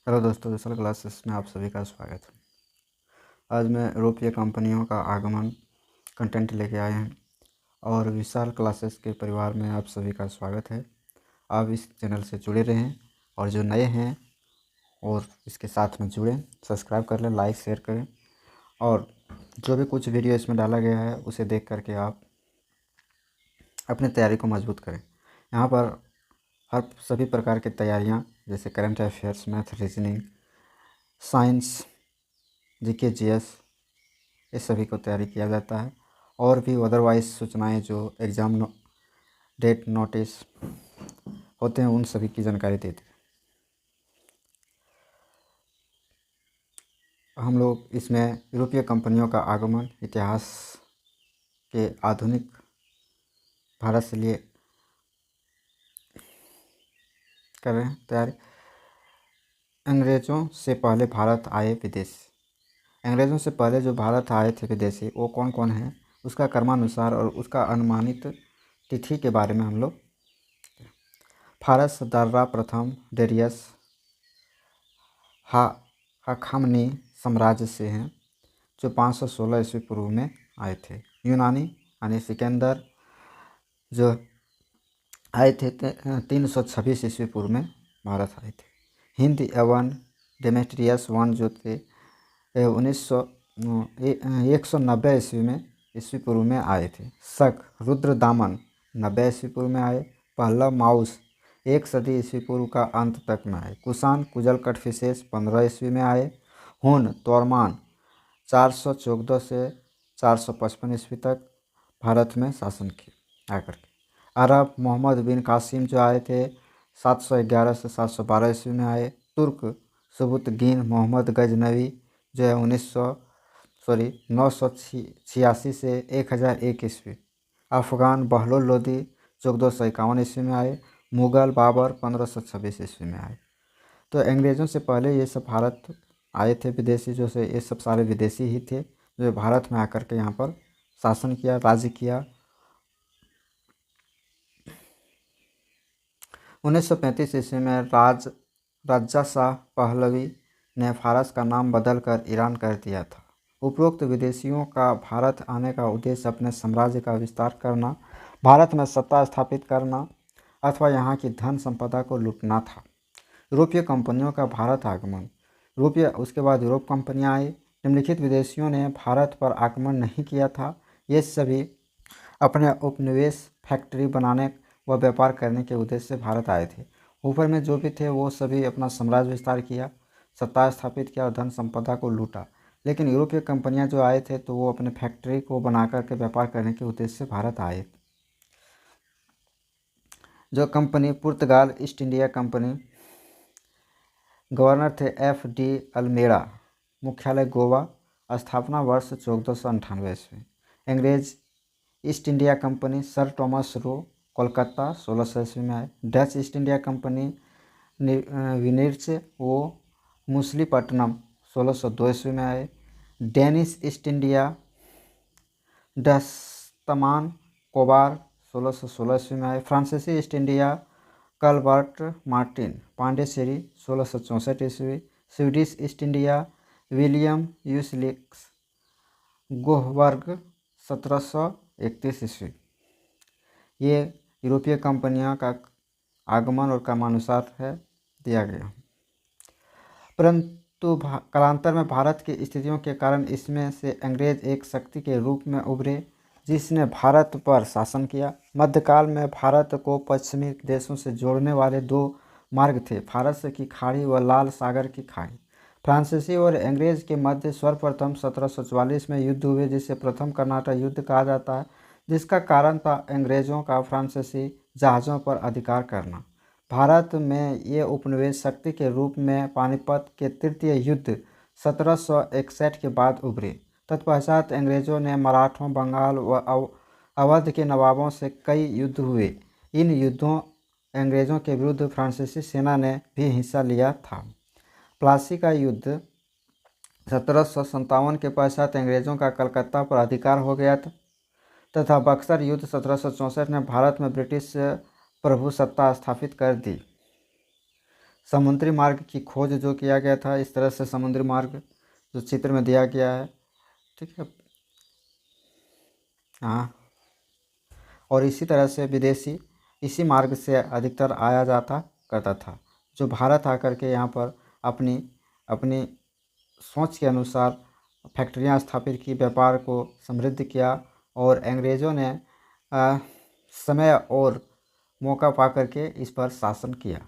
Hello दोस्तों, विशाल classes में आप सभी का स्वागत है। आज मैं यूरोपीय कंपनियों का आगमन कंटेंट लेके आए हैं और विशाल क्लासेस के परिवार में आप सभी का स्वागत है। आप इस चैनल से जुड़े रहें और जो नए हैं और इसके साथ में जुड़ें, सब्सक्राइब कर लें, लाइक शेयर करें और जो भी कुछ वीडियो इसमें डाला गया है उसे देख करके आप अपनी तैयारी को मजबूत करें। यहाँ पर हर सभी प्रकार की तैयारियाँ जैसे current affairs, math, reasoning, science, GK, GS, इस सभी को तैयारी किया जाता है और भी अदरवाइज सूचनाएं जो एग्ज़ाम डेट नोटिस होते हैं उन सभी की जानकारी देते हैं। हम लोग इसमें यूरोपीय कंपनियों का आगमन, इतिहास के आधुनिक भारत से लिए कर रहे हैं तैयारी। अंग्रेज़ों से पहले भारत आए विदेशी। अंग्रेज़ों से पहले जो भारत आए थे विदेशी वो कौन कौन है, उसका क्रमानुसार और उसका अनुमानित तिथि के बारे में हम लोग। फारस दर्रा प्रथम डेरियस हाखामनी साम्राज्य से हैं जो 516 ईस्वी पूर्व में आए थे। यूनानी यानी सिकंदर जो आए थे 326 ईस्वी पूर्व में भारत आए थे। हिंद एवं डेमेट्रियस वन जो थे 190 ईस्वी पूर्व में आए थे। शक रुद्रदामन 90 ईस्वी पूर्व में आए। पहला माउस 1 सदी ईस्वी पूर्व का अंत तक में आए। कुषाण कुजल कटफिसेस 15 ईस्वी में आए। हुन तोरमान 414 से 455 ईस्वी तक भारत में शासन किया आकर के। अरब मोहम्मद बिन कासिम जो आए थे 711 से 712 ईस्वी में आए। तुर्क सुबुतगीन मोहम्मद गजनवी जो है 986 से 1001 ईस्वी। अफ़गान बहलोल लोदी 1451 ईस्वी में आए। मुग़ल बाबर 1526 ईस्वी में आए। तो अंग्रेज़ों से पहले ये सब भारत आए थे विदेशी, जो से ये सब सारे विदेशी ही थे जो भारत में आकर के यहाँ पर शासन किया, राज्य किया। 1935 ईस्वी में राजा शाह पहलवी ने फारस का नाम बदलकर ईरान कर दिया था। उपरोक्त विदेशियों का भारत आने का उद्देश्य अपने साम्राज्य का विस्तार करना, भारत में सत्ता स्थापित करना अथवा यहाँ की धन संपदा को लूटना था। यूरोपीय कंपनियों का भारत आगमन। उसके बाद यूरोप कंपनियाँ आई। निम्नलिखित विदेशियों ने भारत पर आक्रमण नहीं किया था। ये सभी अपने उपनिवेश, फैक्ट्री बनाने व व्यापार करने के उद्देश्य से भारत आए थे। ऊपर में जो भी थे वो सभी अपना साम्राज्य विस्तार किया, सत्ता स्थापित किया और धन संपदा को लूटा। लेकिन यूरोपीय कंपनियां जो आए थे तो वो अपने फैक्ट्री को बना करके व्यापार करने के उद्देश्य से भारत आए। जो कंपनी पुर्तगाल ईस्ट इंडिया कंपनी, गवर्नर थे F.D. अल्मेड़ा, मुख्यालय गोवा, स्थापना वर्ष 1498 ईस्वी। अंग्रेज east India company sir Thomas Roe, Kolkata 1600 ईस्वी में आए। डच ईस्ट इंडिया कंपनी विनिर्च वो मुसलीपट्टनम 1602 ईस्वी में आए। डेनिश ईस्ट इंडिया डस्तमान कोबार 1616 ईस्वी में आए। फ्रांसीसी ईस्ट इंडिया कलबर्ट मार्टिन पांडेचेरी 1664 ईस्वी। स्वीडिश ईस्ट इंडिया विलियम यूसलिक्स गोहबर्ग 1731 ईस्वी। ये यूरोपीय कंपनियों का आगमन और क्रमानुसार है दिया गया। परंतु कालांतर में भारत की स्थितियों के कारण इसमें से अंग्रेज एक शक्ति के रूप में उभरे जिसने भारत पर शासन किया। मध्यकाल में भारत को पश्चिमी देशों से जोड़ने वाले दो मार्ग थे, फारस की खाड़ी व लाल सागर की खाड़ी। फ्रांसीसी और अंग्रेज के मध्य सर्वप्रथम 1744 में युद्ध हुए जिसे प्रथम कर्नाटक युद्ध कहा जाता है, जिसका कारण था अंग्रेजों का फ्रांसीसी जहाज़ों पर अधिकार करना। भारत में ये उपनिवेश शक्ति के रूप में पानीपत के तृतीय युद्ध 1761 के बाद उभरे। तत्पश्चात अंग्रेजों ने मराठों, बंगाल व अवध के नवाबों से कई युद्ध हुए। इन युद्धों अंग्रेजों के विरुद्ध फ्रांसीसी सेना ने भी हिस्सा लिया था। प्लासी का युद्ध 1757 के पश्चात अंग्रेजों का कलकत्ता पर अधिकार हो गया था तथा बक्सर युद्ध 1764 ने भारत में ब्रिटिश प्रभुसत्ता स्थापित कर दी। समुद्री मार्ग की खोज जो किया गया था, इस तरह से समुद्री मार्ग जो चित्र में दिया गया है, ठीक है। हाँ, और इसी तरह से विदेशी इसी मार्ग से अधिकतर आया जाता करता था, जो भारत आकर के यहाँ पर अपनी अपनी सोच के अनुसार फैक्ट्रियाँ स्थापित की, व्यापार को समृद्ध किया, और अंग्रेज़ों ने समय और मौका पा करके इस पर शासन किया।